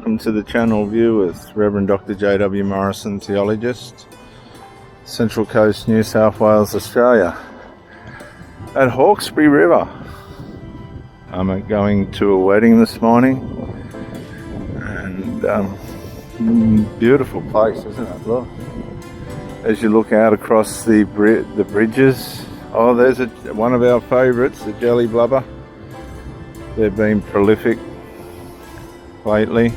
welcome to the channel viewers. Reverend Dr. J.W. Morrison, theologist, Central Coast, New South Wales, Australia. At Hawkesbury River. I'm going to a wedding this morning, and beautiful place, isn't it? Look, as you look out across the bridges. Oh, there's one of our favourites, the jelly blubber. They've been prolific lately.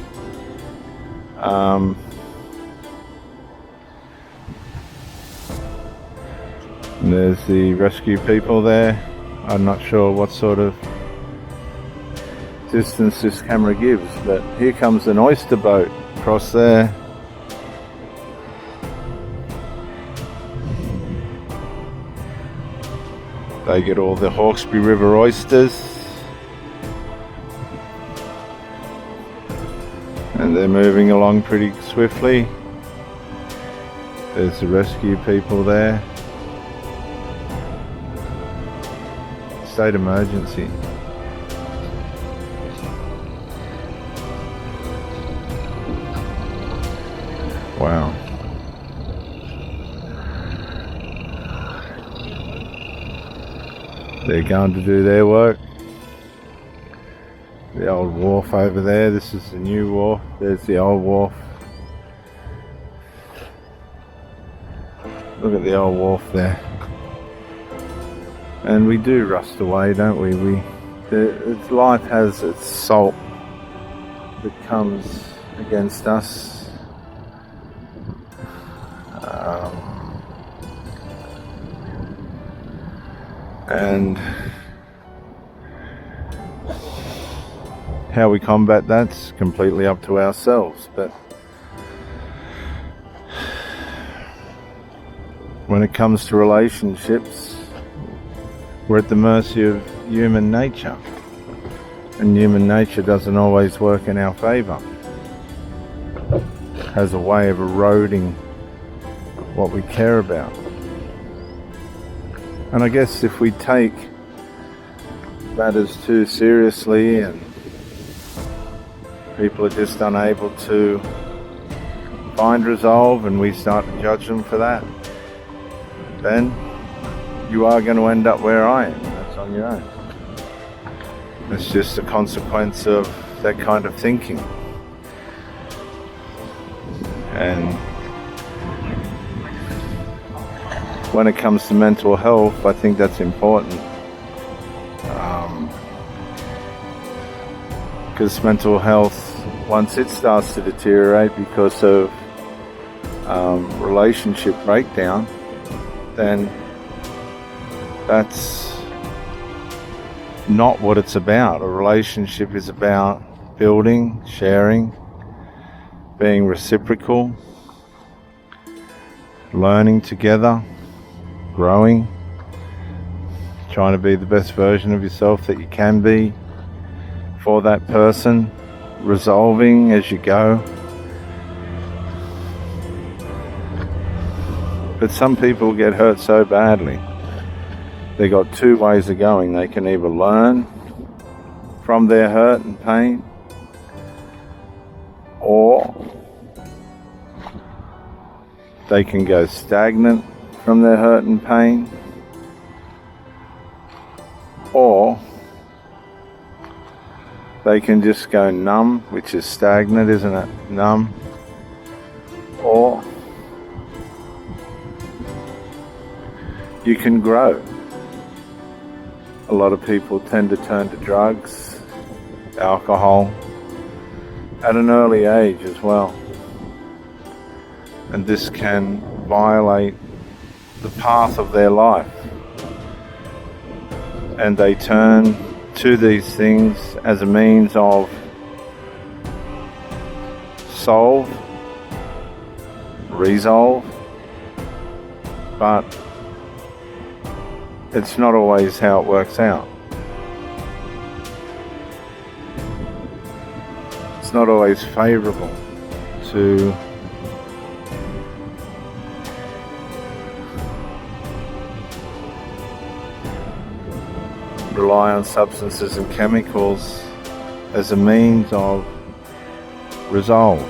There's the rescue people there. I'm not sure what sort of distance this camera gives, but here comes an oyster boat across there. They get all the Hawkesbury River oysters, and they're moving along pretty swiftly. There's the rescue people there. State emergency. Wow. They're going to do their work. The old wharf over there. This is the new wharf. There's the old wharf. Look at the old wharf there. And we do rust away, don't we? Life has its salt that comes against us. And how we combat that's completely up to ourselves. But when it comes to relationships, we're at the mercy of human nature, and human nature doesn't always work in our favour. It has a way of eroding what we care about. And I guess if we take matters too seriously and people are just unable to find resolve and we start to judge them for that, then you are going to end up where I am. That's on your own. It's just a consequence of that kind of thinking. And when it comes to mental health, I think that's important. Because mental health, once it starts to deteriorate because of relationship breakdown, then that's not what it's about. A relationship is about building, sharing, being reciprocal, learning together, growing, trying to be the best version of yourself that you can be for that person, resolving as you go. But some people get hurt so badly. They got two ways of going. They can either learn from their hurt and pain, or they can go stagnant from their hurt and pain, or they can just go numb, which is stagnant, isn't it? Numb. Or you can grow. A lot of people tend to turn to drugs, alcohol, at an early age as well. And this can violate the path of their life. And they turn to these things as a means of solve, resolve, but it's not always how it works out. It's not always favourable to rely on substances and chemicals as a means of resolve.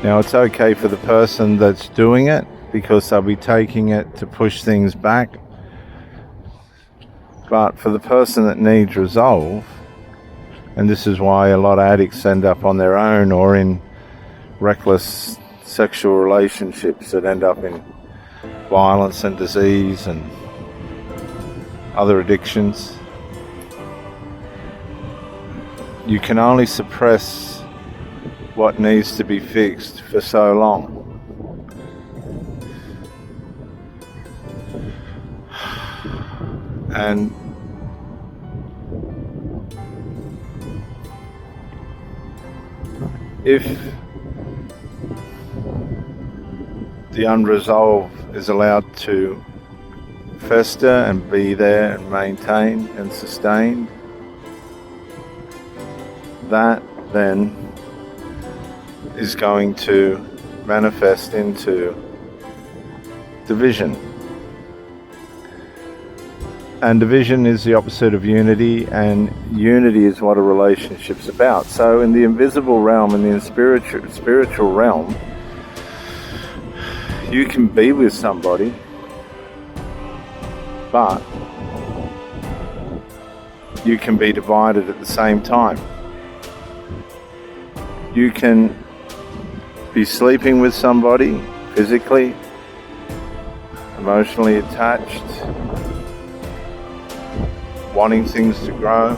Now, it's okay for the person that's doing it because they'll be taking it to push things back. But for the person that needs resolve, and this is why a lot of addicts end up on their own or in reckless sexual relationships that end up in violence and disease and other addictions. You can only suppress what needs to be fixed for so long. And if the unresolved is allowed to fester and be there and maintained and sustained, that then is going to manifest into division. And division is the opposite of unity, and unity is what a relationship's about. So in the invisible realm, in the spiritual realm, you can be with somebody, but you can be divided at the same time. You can be sleeping with somebody physically, emotionally attached, wanting things to grow.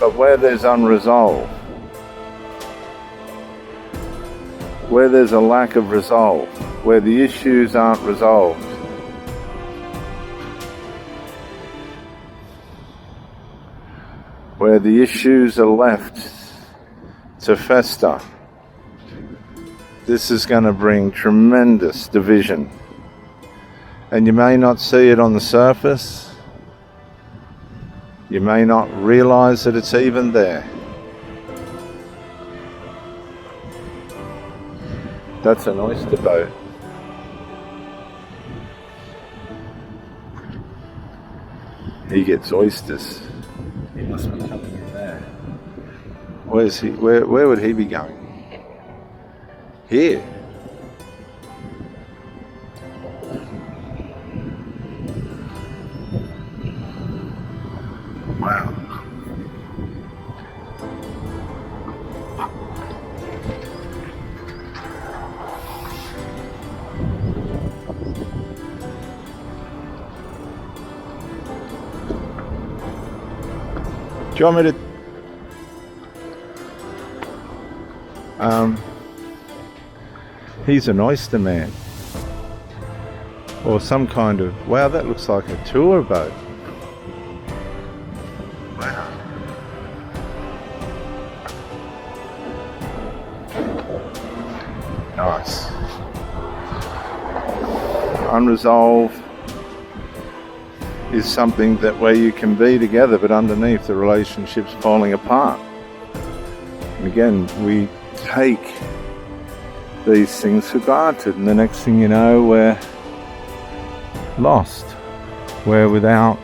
But where there's unresolved, where there's a lack of resolve, where the issues aren't resolved, where the issues are left to fester, this is going to bring tremendous division. And you may not see it on the surface. You may not realize that it's even there. That's an oyster boat. He gets oysters. He must be coming in there. Where's he? Where would he be going? Here. Wow. Do you want me to he's an oyster man or some kind of, wow, that looks like a tour boat. Wow. Nice. Unresolved is something that where you can be together, but underneath the relationship's falling apart. And again, we take these things for granted, and the next thing you know, we're lost. We're without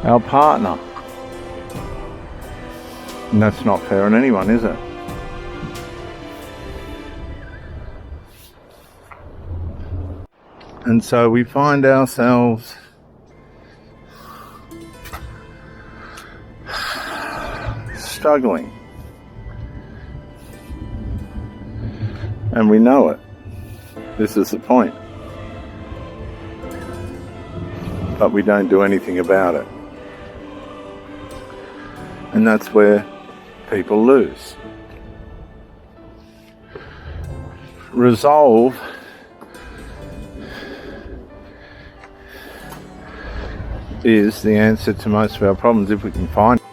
our partner. And that's not fair on anyone, is it? And so we find ourselves struggling. And we know it. This is the point. But we don't do anything about it. And that's where people lose. Resolve is the answer to most of our problems if we can find it.